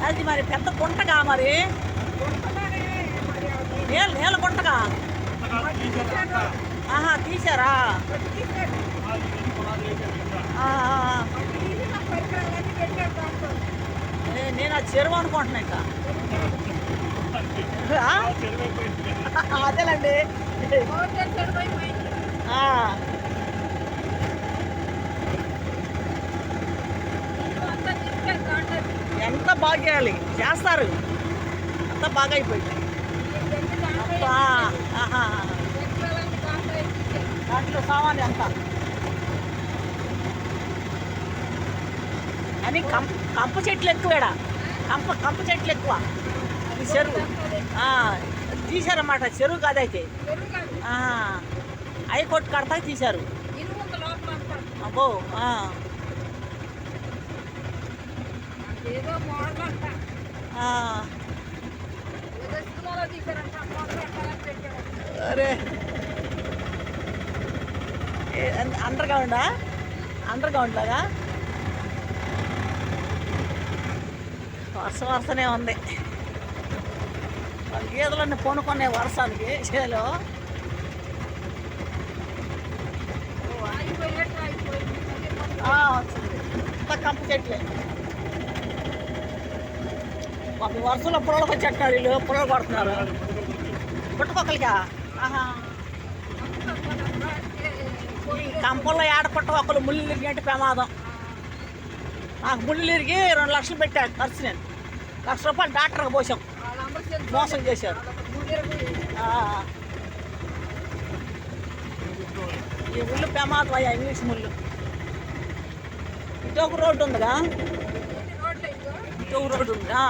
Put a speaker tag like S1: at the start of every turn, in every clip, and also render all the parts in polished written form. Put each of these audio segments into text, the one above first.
S1: అది మరి పెద్ద గుంటగా మరి నీళ్ళ గుంటగా. ఆహా, తీశారా? నేను ఆ చెరువు అనుకుంటున్నా ఇంకా. అదేనండి. ఎంత బాగా చేయాలి, చేస్తారు. అంత బాగా అయిపోయింది. దాంట్లో సామాన్లు అంతా అని కంప చెట్లు ఎక్కువ. కంప చెట్లు ఎక్కువ ఈ చెరువు. తీశారన్నమాట, చెరువు కాదైతే. అవి కొట్టు కడతా తీశారు. అబ్బో. అరే, అండర్ గ్రౌండ్ లాగా వరుసనే ఉంది. వాళ్ళ గీదలన్నీ పొనుకునే వర్షానికి చేలో. కంప చెట్లే ఒక వర్షంలో పొలాలకు వచ్చేట్టున్నారు వీళ్ళు. పొలాలు కొడుతున్నారు పుట్టకొక్కలకా. ఈ కంపల్లో ఏడ పుట్టకొక్కలు ముళ్ళు ఇరిగినట్టు ప్రమాదం. నాకు ముళ్ళు ఇరిగి 2 లక్షలు పెట్టాడు ఖర్చు. నేను ₹1,00,000 డాక్టర్కి పోసాం. మోసం చేశారు. ఈ ముళ్ళు ప్రమాదం అయ్యా, ఇంగ్లీష్ ముళ్ళు. ఇటు ఒక రోడ్డు ఉందిగా, ఇటు ఒక రోడ్డు ఉందా.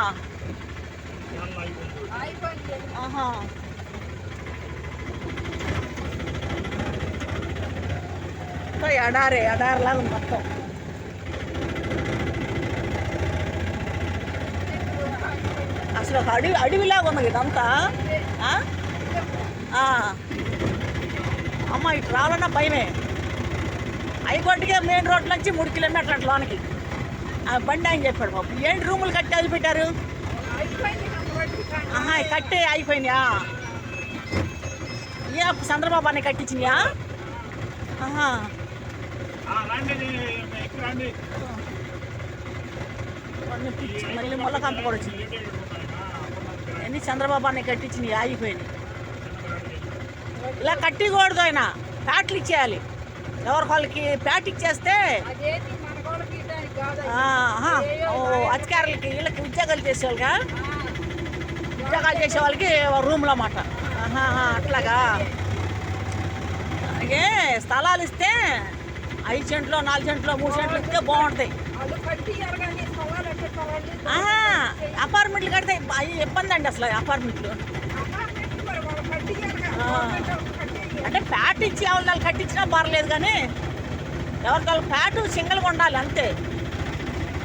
S1: ఎడారిలాగా మొత్తం. అసలు ఒక అడవిలాగా ఉంది ఇదంతా. అమ్మ, ఇటు రావాలన్నా భయమే. అయికొట్టుకే మెయిన్ రోడ్ నుంచి 3 కిలోమీటర్ల లోనికి బండి అని చెప్పాడు. బాబు ఏంటి రూములు కట్టి అది పెట్టారు? కట్టి అయిపోయినాయా? ఏ చంద్రబాబు అని కట్టించినాయా? మళ్ళీ ముళ్ళకంప కూడా వచ్చింది. ఎన్ని చంద్రబాబు అని కట్టించినాయి ఆగిపోయినాయి. ఇలా కట్టికూడదు. ఆయన ప్యాట్లు ఇచ్చేయాలి. ఎవరికి వాళ్ళకి ప్యాట్ ఇచ్చేస్తే అధికారులకి వీళ్ళకి ఉద్యోగాలు చేసేవాళ్ళగా, ఉద్యోగాలు చేసే వాళ్ళకి రూమ్లో అన్నమాట. అట్లాగా ఏ స్థలాలు ఇస్తే 5 సెంట్లు 4 సెంట్లు 3 సెంట్లు ఇస్తే బాగుంటాయి. అపార్ట్మెంట్లు కడితే ఇబ్బంది అండి అసలు. అపార్ట్మెంట్లు అంటే ప్యాట్ ఇచ్చి ఎవరు కట్టించినా పర్లేదు, కానీ ఎవరికి ప్యాటు సింగిల్గా ఉండాలి అంతే.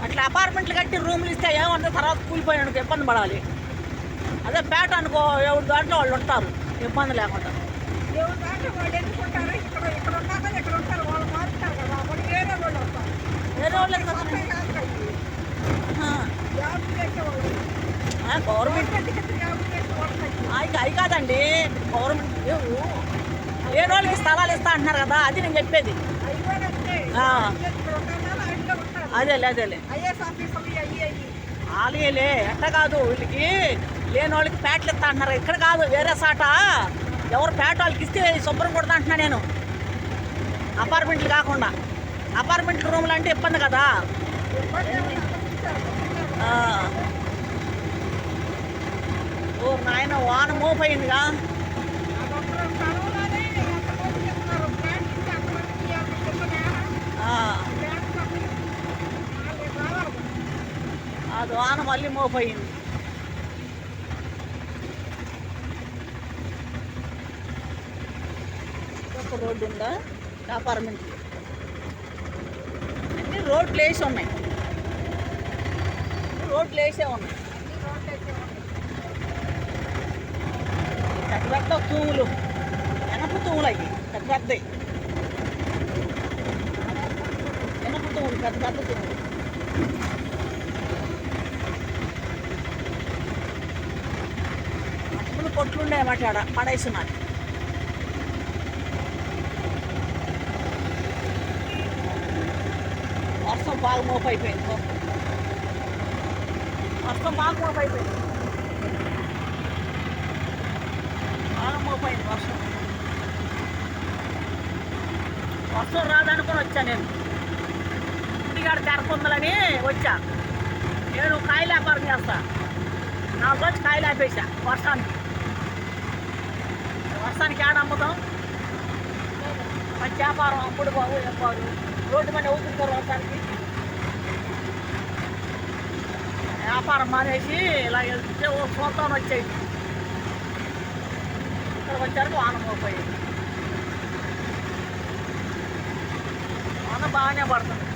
S1: అట్లా అపార్ట్మెంట్లు కట్టి రూములు ఇస్తే ఏమంటే తర్వాత కూలిపోయానికి ఇబ్బంది పడాలి. అదే ప్యాట్ అనుకో, ఎవరి దాంట్లో వాళ్ళు ఉంటారు ఇబ్బంది లేకుండా. వేరే వాళ్ళు గవర్నమెంట్ అవి కాదండి. గవర్నమెంట్ వేరే వాళ్ళకి స్థలాలు ఇస్తా అంటున్నారు కదా, అది నేను చెప్పేది. అదేలే ఆలయలే ఎట్లా కాదు. వీళ్ళకి లేని వాళ్ళకి ప్యాట్లు ఇస్తా అంటున్నారు. ఇక్కడ కాదు, వేరే సాట ఎవరు ప్యాట్ వాళ్ళకి ఇస్తే శుభ్రం కొడతా అంటున్నా నేను. అపార్ట్మెంట్లు కాకుండా అపార్ట్మెంట్ రూమ్లు అంటే ఇబ్బంది కదా. ఓ నాయన, వాన మోపోయిందిగా. అది వాన మళ్ళీ మోపోయింది. ఒక రోడ్డు ఉందా అపార్ట్మెంట్లు? అన్ని రోడ్లు వేసి ఉన్నాయి. రోడ్లు వేసే ఉన్నాయి. పెద్ద పెద్ద తూములు, ఎనప తూములు అవి పెద్ద పెద్దవి. ఎనప తూములు పెద్ద పెద్ద తూములు. కొట్లుండేమాట ఆడ పడేసినారు. వర్షం బాగా మోపైపోయింది. వర్షం బాగా మోపైపోయింది. బాగా మోపైంది వర్షం. వర్షం రాదనుకొని వచ్చా నేను. ఇంటికాడ తెరకుందని వచ్చా. నేను కాయలు వ్యాపారం చేస్తా. 4 రోజులు కాయలు ఆపేసా వర్షానికి. వర్షానికి ఏడ అమ్ముతాం? మంచి వ్యాపారం అమ్ముడు బాబు చెప్పారు. రోడ్డు మీద ఊపుతారు వర్షానికి. వ్యాపారం మానేసి ఇలా వెళ్తే ఓ సొంతం వచ్చేది. ఇక్కడికి వచ్చారు వాన మోపోయింది. వాన బాగానే పడుతుంది.